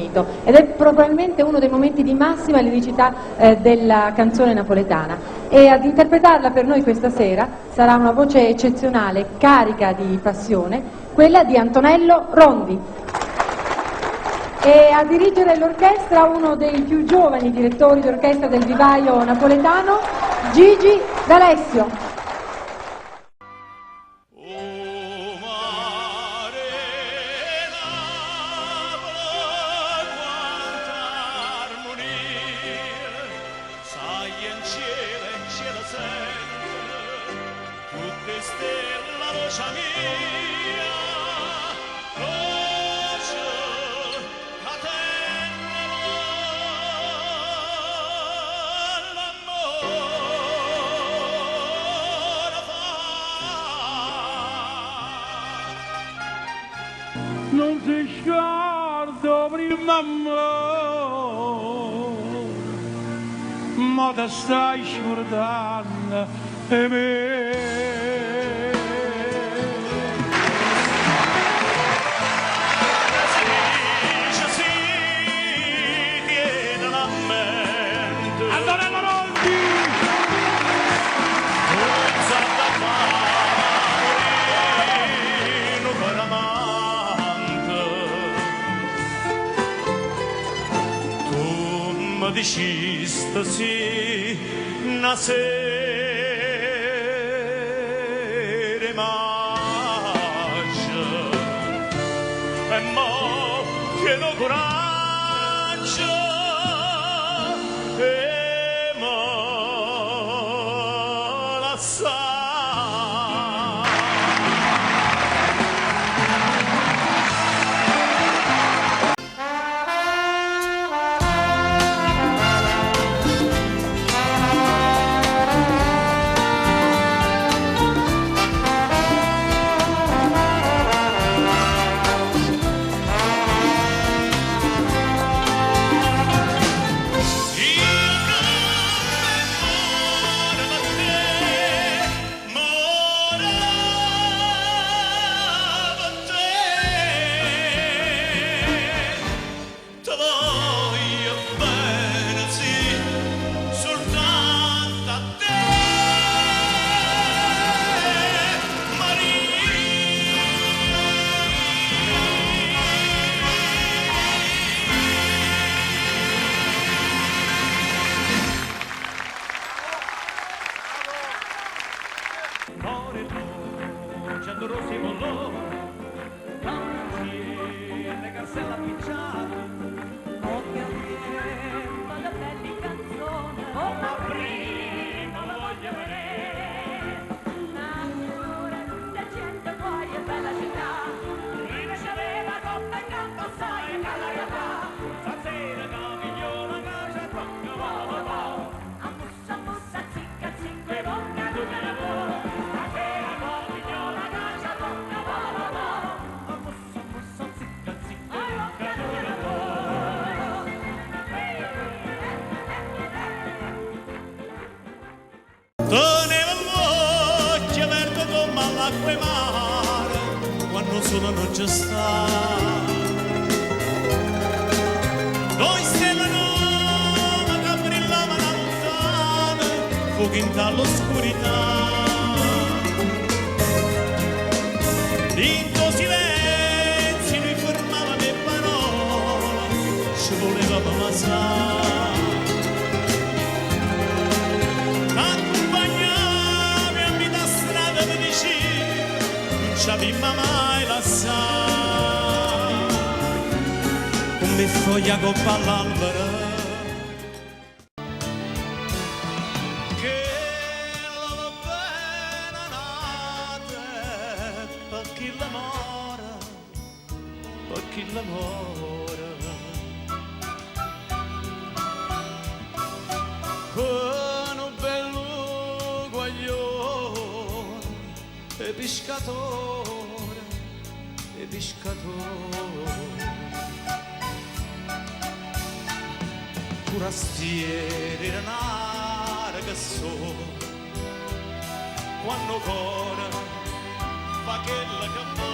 finito, ed è probabilmente uno dei momenti di massima liricità della canzone napoletana, e ad interpretarla per noi questa sera sarà una voce eccezionale, carica di passione, quella di Antonello Rondi. E a dirigere l'orchestra uno dei più giovani direttori d'orchestra del vivaio napoletano, Gigi D'Alessio. Non si scorda prima amore, ma te stai scordando e me. Antonello Rondi! Diciste sì, una sera maggio, e mo' chiedo coraggio, e mo' la sa. Teneva l'occhio aperto come all'acqua e mare quando solo non c'è sta. Noi stelle nuove che brillavano lontane, fuochi in dall'oscurità. In tuo silenzio noi formavamo le parole, ci volevamo ammazzare. Non ci avevamo mai lasciato come foglia coppa all'albero, che la pena nata per chi l'amore, per chi l'amore, con un bello guaglione e pescatore, e pescatore, forastiere in un'area che so, quando cuore fa quella che fa.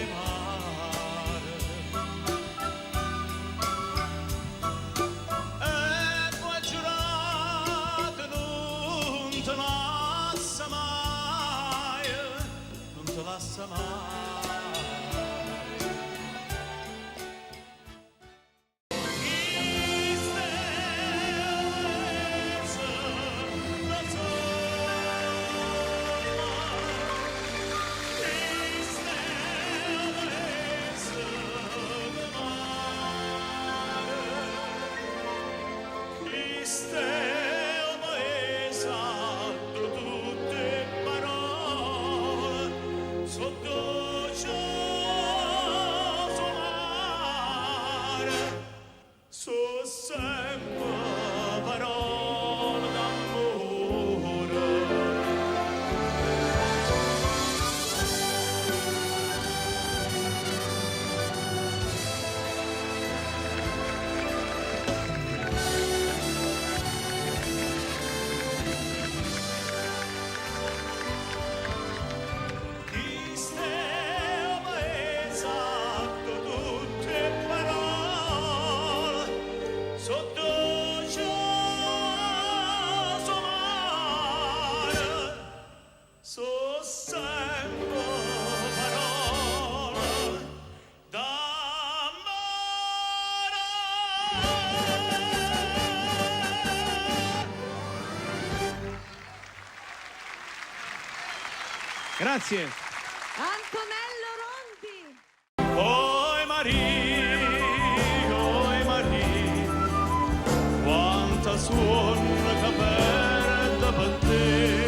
mare. E poi giurato non te lascia mai, non te lascia mai. Grazie. Antonello Rondi. Oi Maria, quanta suona che perda per te,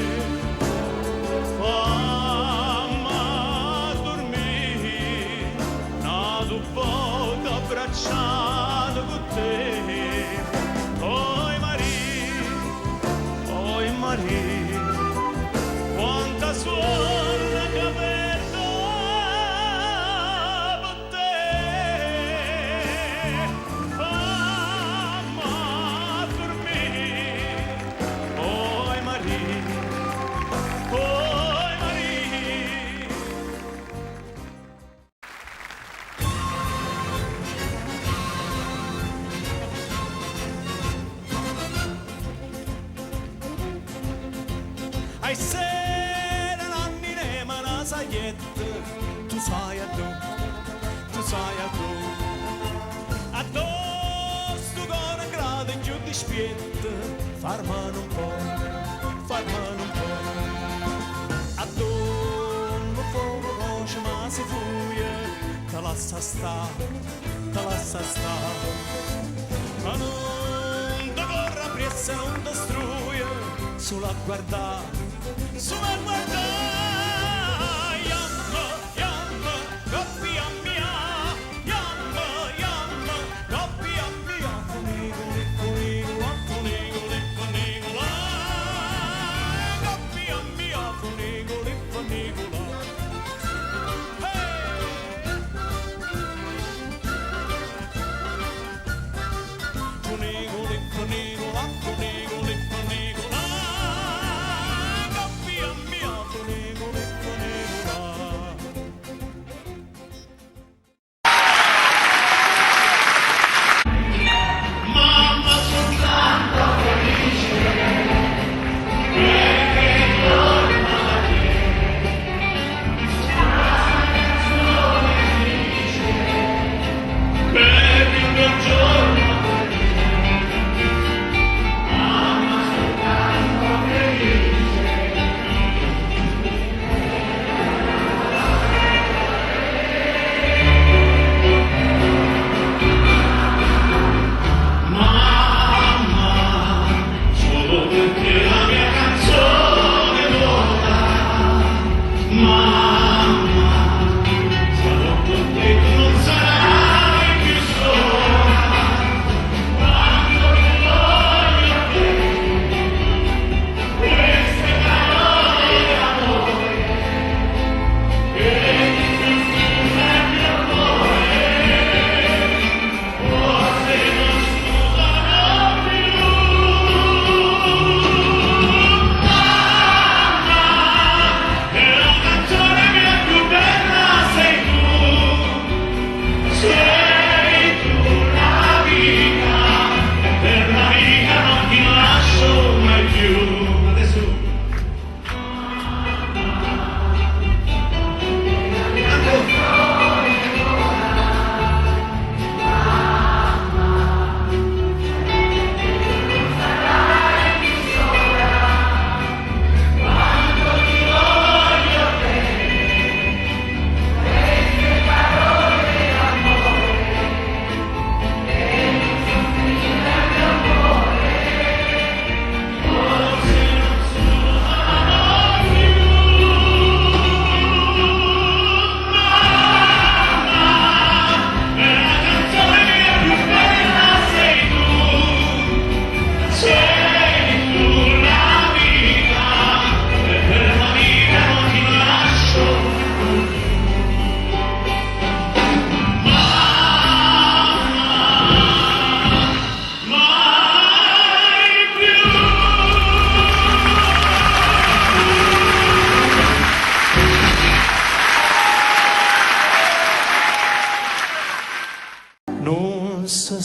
fammi dormire, nato poco abbracciato con te. Oi Maria, quanta suona che perda per te, fammi dormire. Oi Maria, oi Maria. Ai sera nanni ne mana saglietta, tu sai a tu, addosso con un grado in giù di spietta, farmano un po', addosso fuoco voce ma si fuia, te lascia sta, ma non ti corra pressa, non ti struia, solo a guardare, yamma, coppia mia, yamma, coppia mia, funigoli, coppia mia, funigoli, funigola, coppia mia, funigoli.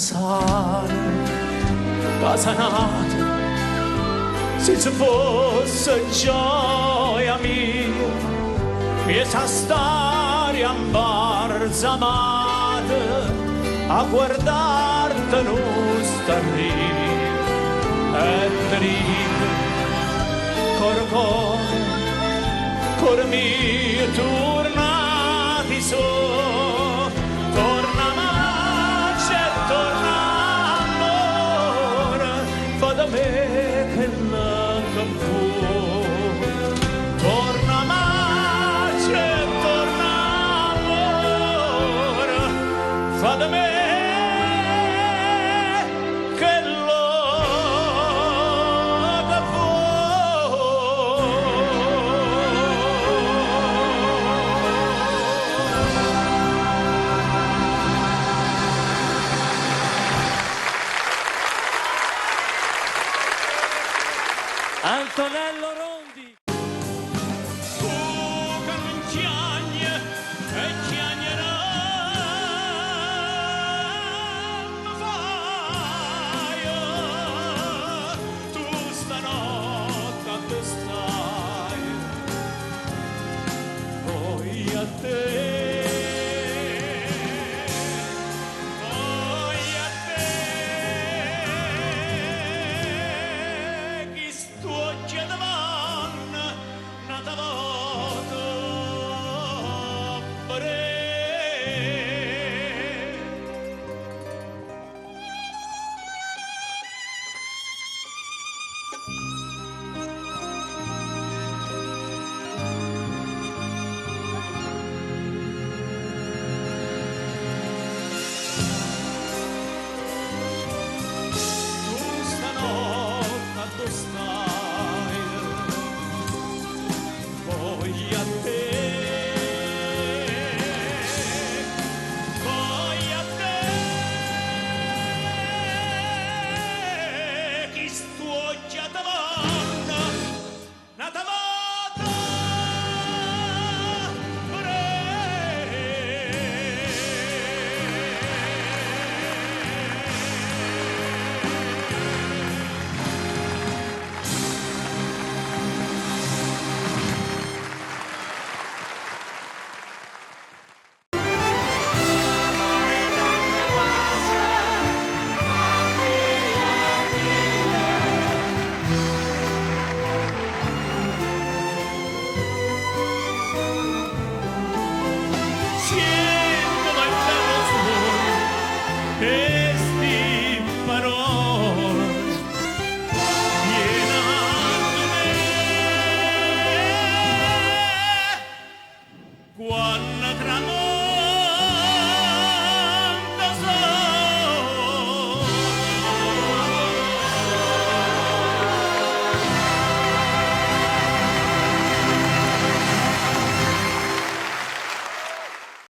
pensare casanate se ci fosse gioia mia mi sa stare imbalsamate a guardarti non starri e triste cor mio tornati so torna mace torna amore fa da me che la capo torna mace torna amore fa da me Antonello Rondi. Tu che non chiagni e chiagnerai fai tu stanotte a te stai poi a te Quando tramo